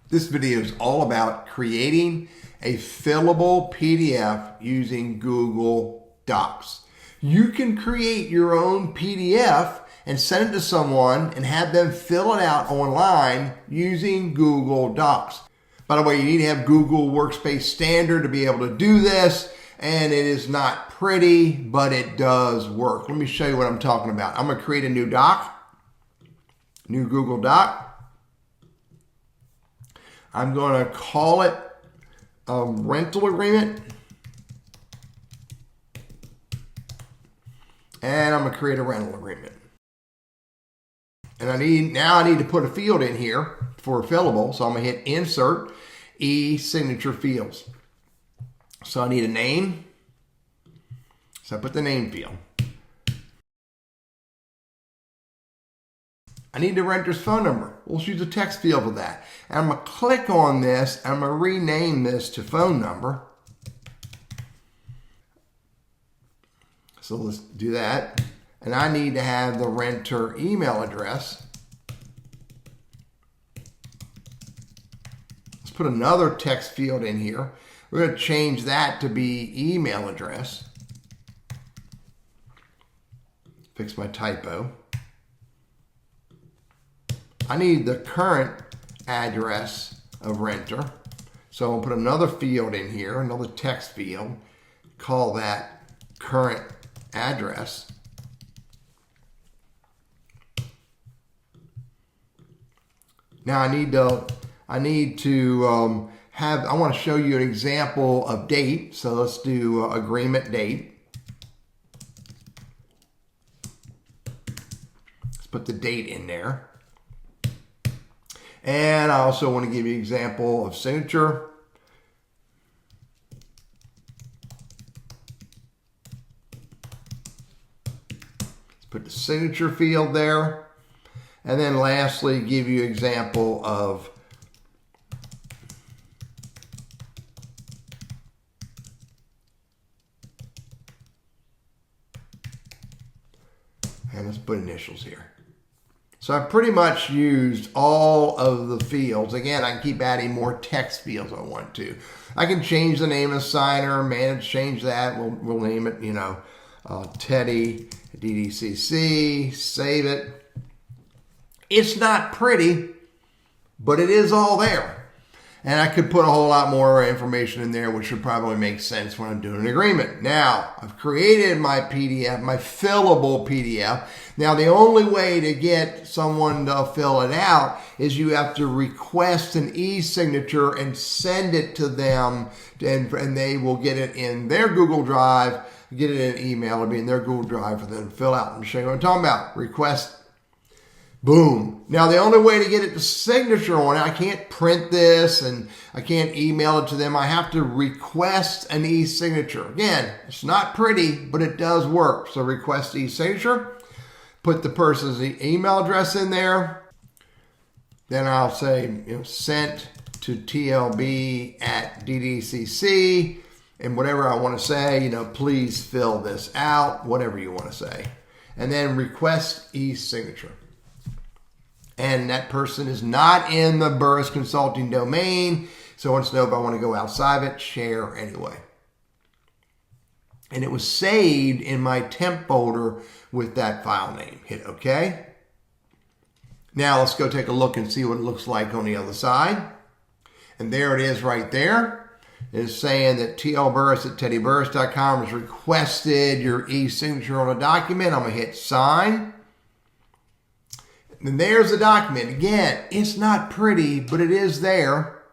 This video is all about creating a fillable PDF using Google Docs. You can create your own PDF and send it to someone and have them fill it out online using Google Docs. By the way, you need to have Google Workspace Standard to be able to do this, and it is not pretty, but it does work. Let me show you what I'm talking about. I'm going to create a new doc, new Google Doc. I'm going to call it a rental agreement. And I'm going to create a rental agreement. And I need to put a field in here for fillable. So I'm going to hit Insert, eSignature Fields. So I need a name. So I put the name field. I need the renter's phone number. We'll use a text field for that. And I'm going to click on this. And I'm going to rename this to phone number. So let's do that. And I need to have the renter email address. Let's put another text field in here. We're going to change that to be email address. Fix my typo. I need the current address of renter. So I'll put another field in here, another text field. Call that current address. Now I want to show you an example of date. So let's do agreement date. Let's put the date in there. And I also want to give you an example of signature. Let's put the signature field there. And then lastly, give you an example of and let's put initials here. So I've pretty much used all of the fields. Again, I can keep adding more text fields if I want to. I can change the name of the signer, change that. We'll name it, Teddy, DDCC, save it. It's not pretty, but it is all there. And I could put a whole lot more information in there, which should probably make sense when I'm doing an agreement. Now, I've created my PDF, my fillable PDF. Now, the only way to get someone to fill it out is you have to request an e-signature and send it to them, and they will get it in their Google Drive, get it in an email, it'll be in their Google Drive for them to fill out. Let me show you what I'm talking about. Request. Boom. Now, the only way to get it to signature on it, I can't print this and I can't email it to them. I have to request an e-signature. Again, it's not pretty, but it does work. So request e-signature, put the person's email address in there. Then I'll say, sent to TLB at DDCC and whatever I want to say, please fill this out, whatever you want to say. And then request e-signature. And that person is not in the Burris Consulting domain. So I want to know if I want to go outside of it, share anyway. And it was saved in my temp folder with that file name. Hit OK. Now let's go take a look and see what it looks like on the other side. And there it is right there. It's saying that tlburris at teddyburris.com has requested your e-signature on a document. I'm going to hit sign. And there's the document. Again, it's not pretty, but it is there.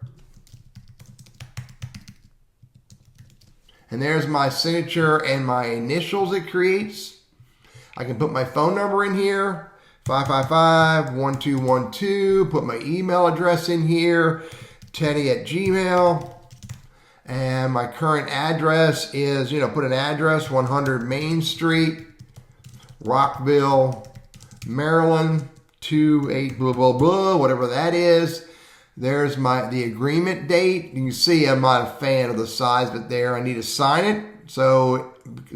And there's my signature and my initials it creates. I can put my phone number in here, 555-1212. Put my email address in here, teddy@gmail. And my current address is, put an address, 100 Main Street, Rockville, Maryland. 28 blah blah blah, whatever that is. There's the agreement date. You can see I'm not a fan of the size, but there I need to sign it. So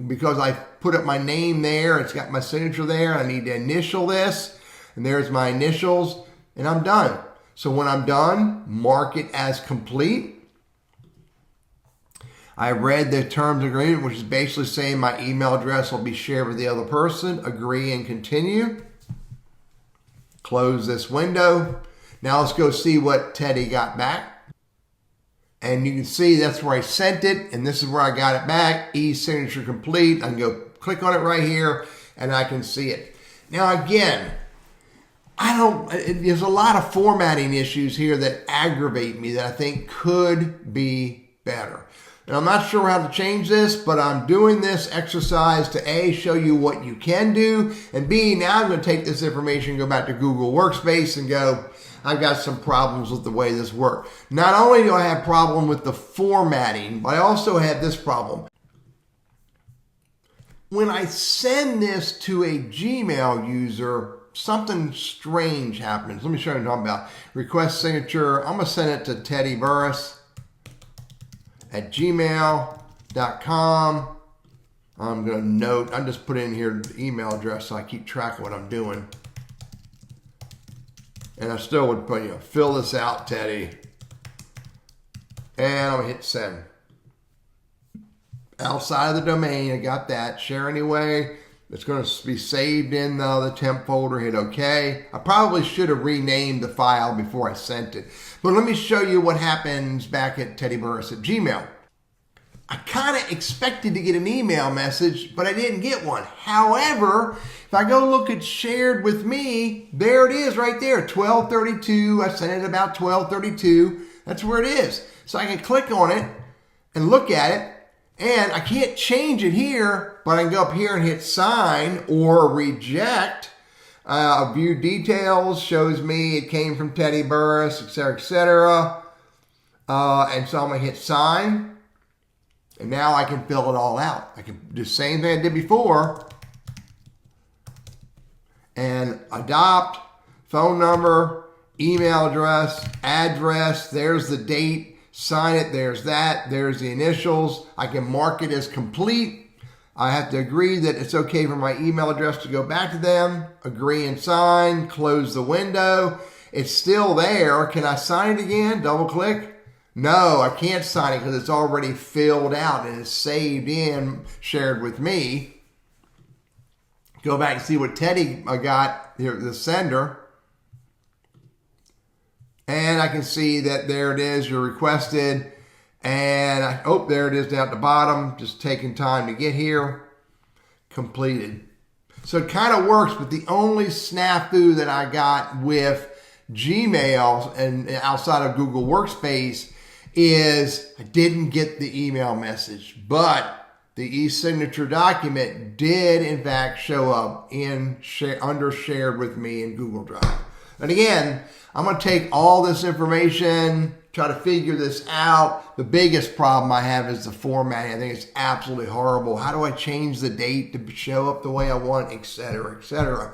because I put up my name there, it's got my signature there. I need to initial this, and there's my initials, and I'm done. So when I'm done, mark it as complete. I read the terms agreement, which is basically saying my email address will be shared with the other person. Agree and continue. Close this window. Now let's go see what Teddy got back. And you can see that's where I sent it, and this is where I got it back. eSignature complete. I can go click on it right here, and I can see it. Now again, there's a lot of formatting issues here that aggravate me that I think could be better. And I'm not sure how to change this, but I'm doing this exercise to A, show you what you can do, and B, now I'm going to take this information, go back to Google Workspace and go, I've got some problems with the way this works. Not only do I have a problem with the formatting, but I also have this problem. When I send this to a Gmail user, something strange happens. Let me show you what I'm talking about. Request signature. I'm going to send it to Teddy Burris at gmail.com. I'm going to note, I'm just putting in here the email address so I keep track of what I'm doing. And I still would put, fill this out, Teddy. And I'm going to hit send. Outside of the domain, I got that. Share anyway. It's going to be saved in the temp folder. Hit OK. I probably should have renamed the file before I sent it. But let me show you what happens back at Teddy Burris at Gmail. I kind of expected to get an email message, but I didn't get one. However, if I go look at shared with me, there it is right there, 12:32. I sent it about 12:32. That's where it is. So I can click on it and look at it. And I can't change it here, but I can go up here and hit sign or reject. View details shows me it came from Teddy Burris, etc., etc. And so I'm going to hit sign. And now I can fill it all out. I can do the same thing I did before. And adopt, phone number, email address, there's the date. Sign it, there's that, there's the initials. I can mark it as complete. I have to agree that it's okay for my email address to go back to them. Agree and sign, close the window. It's still there. Can I sign it again? Double click. No, I can't sign it because it's already filled out and it's saved in, shared with me. Go back and see what Teddy got here, the sender. And I can see that there it is, you're requested. And there it is down at the bottom, just taking time to get here. Completed. So it kind of works, but the only snafu that I got with Gmail and outside of Google Workspace is I didn't get the email message, but the eSignature document did in fact show up under shared with me in Google Drive. And again, I'm going to take all this information, try to figure this out. The biggest problem I have is the formatting. I think it's absolutely horrible. How do I change the date to show up the way I want, etc., etc.?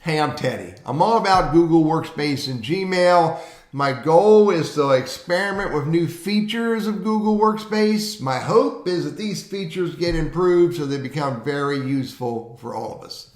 Hey, I'm Teddy. I'm all about Google Workspace and Gmail. My goal is to experiment with new features of Google Workspace. My hope is that these features get improved so they become very useful for all of us.